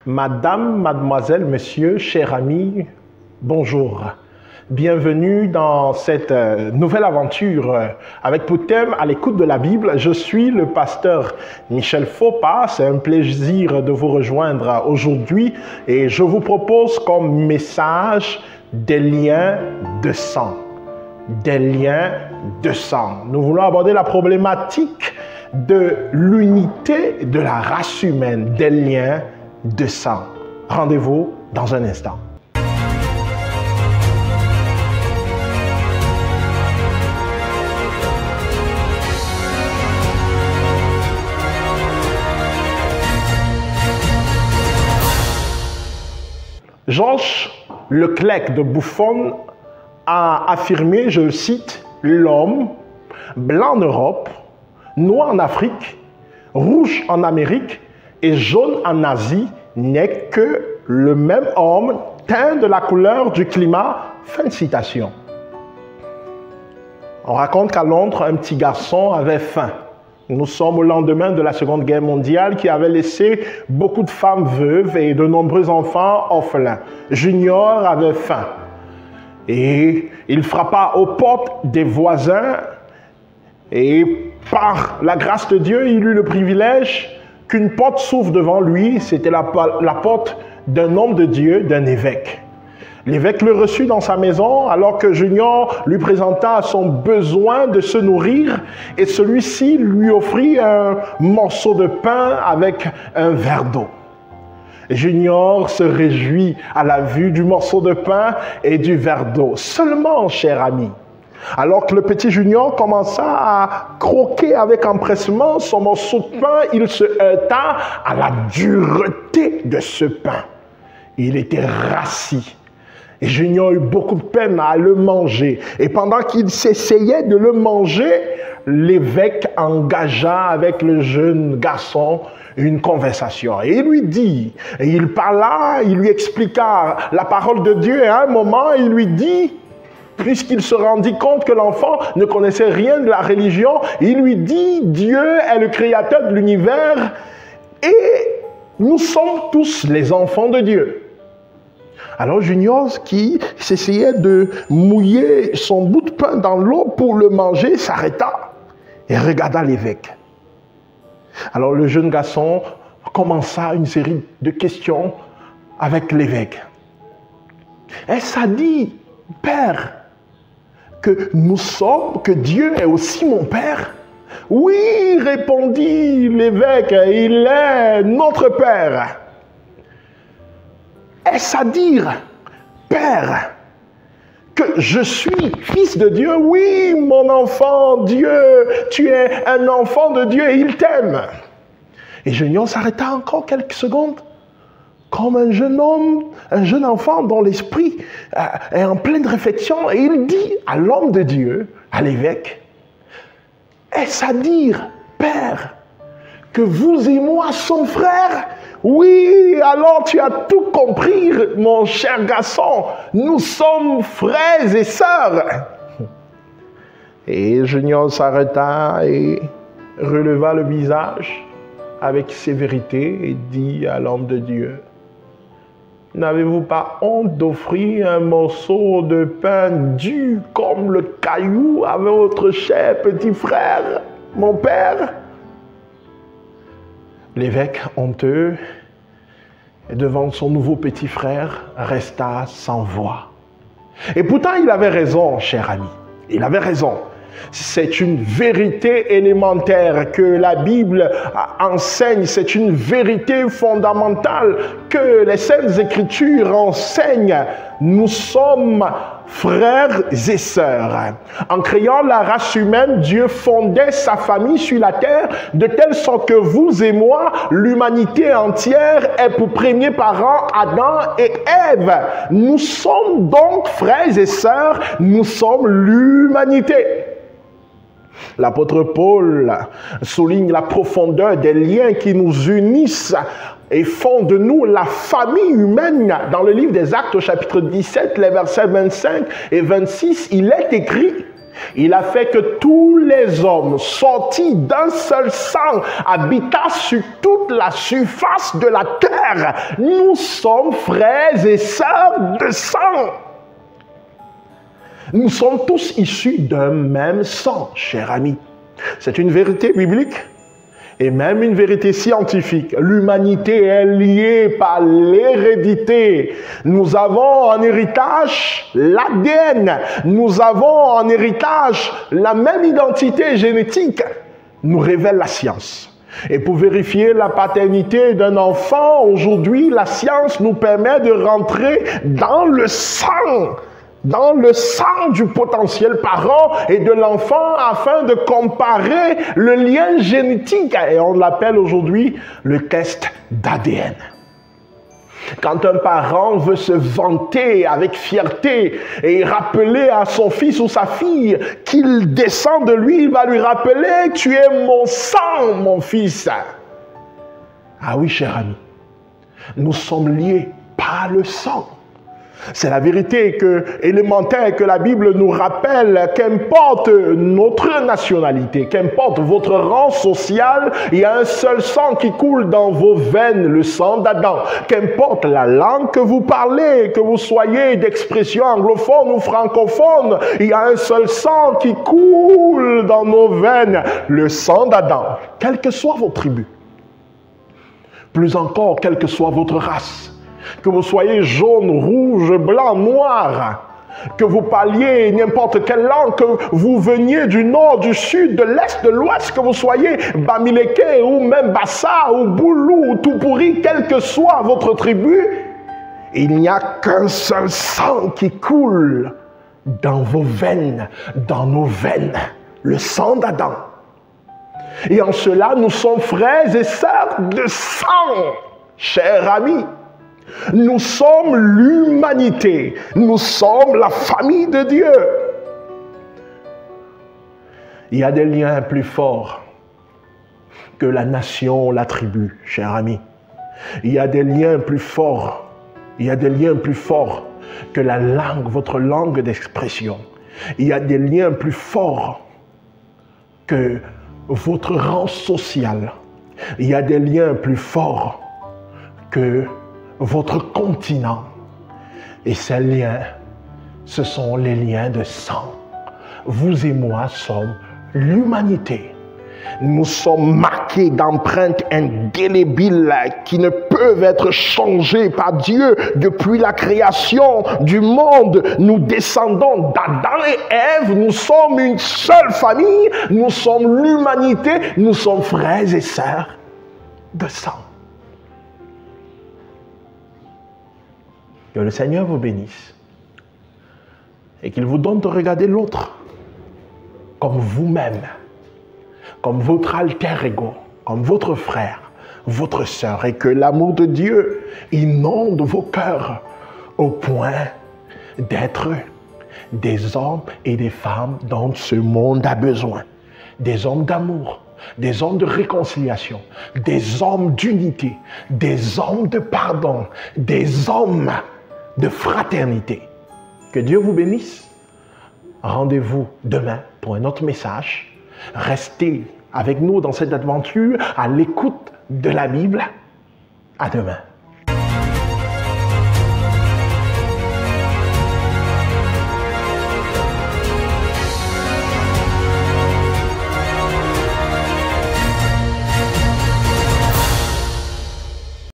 Madame, mademoiselle, monsieur, cher ami, bonjour. Bienvenue dans cette nouvelle aventure avec pour thème à l'écoute de la Bible. Je suis le pasteur Michel Faupas. C'est un plaisir de vous rejoindre aujourd'hui et je vous propose comme message des liens de sang. Des liens de sang. Nous voulons aborder la problématique de l'unité de la race humaine, des liens de sang. Rendez-vous dans un instant. Georges Leclerc de Buffon a affirmé, je cite, « L'homme, blanc en Europe, noir en Afrique, rouge en Amérique et jaune en Asie n'est que le même homme teint de la couleur du climat. » Fin de citation. On raconte qu'à Londres, un petit garçon avait faim. Nous sommes au lendemain de la Seconde Guerre mondiale qui avait laissé beaucoup de femmes veuves et de nombreux enfants orphelins. Junior avait faim et il frappa aux portes des voisins et par la grâce de Dieu, il eut le privilège qu'une porte s'ouvre devant lui. C'était la porte d'un homme de Dieu, d'un évêque. L'évêque le reçut dans sa maison alors que Junior lui présenta son besoin de se nourrir et celui-ci lui offrit un morceau de pain avec un verre d'eau. Junior se réjouit à la vue du morceau de pain et du verre d'eau. Seulement, cher ami, alors que le petit Junior commença à croquer avec empressement son morceau de pain, il se heurta à la dureté de ce pain. Il était rassis. Et Junior eut beaucoup de peine à le manger. Et pendant qu'il s'essayait de le manger, l'évêque engagea avec le jeune garçon une conversation. Et il lui dit, et il parla, il lui expliqua la parole de Dieu. Et à un moment, il lui dit, puisqu'il se rendit compte que l'enfant ne connaissait rien de la religion, il lui dit, Dieu est le créateur de l'univers et nous sommes tous les enfants de Dieu. Alors Junior, qui s'essayait de mouiller son bout de pain dans l'eau pour le manger, s'arrêta et regarda l'évêque. Alors le jeune garçon commença une série de questions avec l'évêque. Est-ce à dire, Père, que Dieu est aussi mon Père? Oui, répondit l'évêque, il est notre Père. Est-ce à dire, Père, que je suis fils de Dieu? Oui, mon enfant, Dieu, tu es un enfant de Dieu et il t'aime. Et Junior s'arrêta encore quelques secondes, comme un jeune homme, un jeune enfant dont l'esprit est en pleine réflexion. Et il dit à l'homme de Dieu, à l'évêque, est-ce à dire, Père, que vous et moi sommes frères? Oui, alors tu as tout compris, mon cher garçon. Nous sommes frères et sœurs. Et Junior s'arrêta et releva le visage avec sévérité et dit à l'homme de Dieu, n'avez-vous pas honte d'offrir un morceau de pain dur comme le caillou à votre cher petit frère, mon père? L'évêque, honteux, devant son nouveau petit frère, resta sans voix. Et pourtant, il avait raison, cher ami. Il avait raison. C'est une vérité élémentaire que la Bible enseigne. C'est une vérité fondamentale que les Saintes Écritures enseignent. Nous sommes frères et sœurs. En créant la race humaine, Dieu fondait sa famille sur la terre de telle sorte que vous et moi, l'humanité entière, est pour premiers parents Adam et Ève. Nous sommes donc frères et sœurs, nous sommes l'humanité. L'apôtre Paul souligne la profondeur des liens qui nous unissent et font de nous la famille humaine. Dans le livre des Actes au chapitre 17, les versets 25 et 26, il est écrit Il a fait que tous les hommes sortis d'un seul sang habitassent sur toute la surface de la terre. Nous sommes frères et sœurs de sang. Nous sommes tous issus d'un même sang, cher ami. C'est une vérité biblique et même une vérité scientifique. L'humanité est liée par l'hérédité. Nous avons en héritage l'ADN. Nous avons en héritage la même identité génétique, nous révèle la science. Et pour vérifier la paternité d'un enfant, aujourd'hui, la science nous permet de rentrer dans le sang du potentiel parent et de l'enfant afin de comparer le lien génétique. Et on l'appelle aujourd'hui le test d'ADN. Quand un parent veut se vanter avec fierté et rappeler à son fils ou sa fille qu'il descend de lui, il va lui rappeler « Tu es mon sang, mon fils ». Ah oui, cher ami, nous sommes liés par le sang. C'est la vérité élémentaire que la Bible nous rappelle, qu'importe notre nationalité, qu'importe votre rang social, il y a un seul sang qui coule dans vos veines, le sang d'Adam. Qu'importe la langue que vous parlez, que vous soyez d'expression anglophone ou francophone, il y a un seul sang qui coule dans nos veines, le sang d'Adam. Quelle que soit votre tribu, plus encore, quelle que soit votre race, que vous soyez jaune, rouge, blanc, noir, que vous parliez n'importe quelle langue, que vous veniez du nord, du sud, de l'est, de l'ouest, que vous soyez Bamileke ou même Bassa ou Boulou ou Toupuri, quelle que soit votre tribu, il n'y a qu'un seul sang qui coule dans vos veines, dans nos veines, le sang d'Adam. Et en cela, nous sommes frères et sœurs de sang, chers amis. Nous sommes l'humanité. Nous sommes la famille de Dieu. Il y a des liens plus forts que la nation, la tribu, cher ami. Il y a des liens plus forts. Il y a des liens plus forts que la langue, votre langue d'expression. Il y a des liens plus forts que votre rang social. Il y a des liens plus forts que votre continent. Et ces liens, ce sont les liens de sang. Vous et moi sommes l'humanité. Nous sommes marqués d'empreintes indélébiles qui ne peuvent être changées par Dieu depuis la création du monde. Nous descendons d'Adam et Ève. Nous sommes une seule famille. Nous sommes l'humanité. Nous sommes frères et sœurs de sang. Que le Seigneur vous bénisse et qu'il vous donne de regarder l'autre comme vous-même, comme votre alter ego, comme votre frère, votre sœur, et que l'amour de Dieu inonde vos cœurs au point d'être des hommes et des femmes dont ce monde a besoin, des hommes d'amour, des hommes de réconciliation, des hommes d'unité, des hommes de pardon, des hommes de fraternité. Que Dieu vous bénisse. Rendez-vous demain pour un autre message. Restez avec nous dans cette aventure à l'écoute de la Bible. À demain.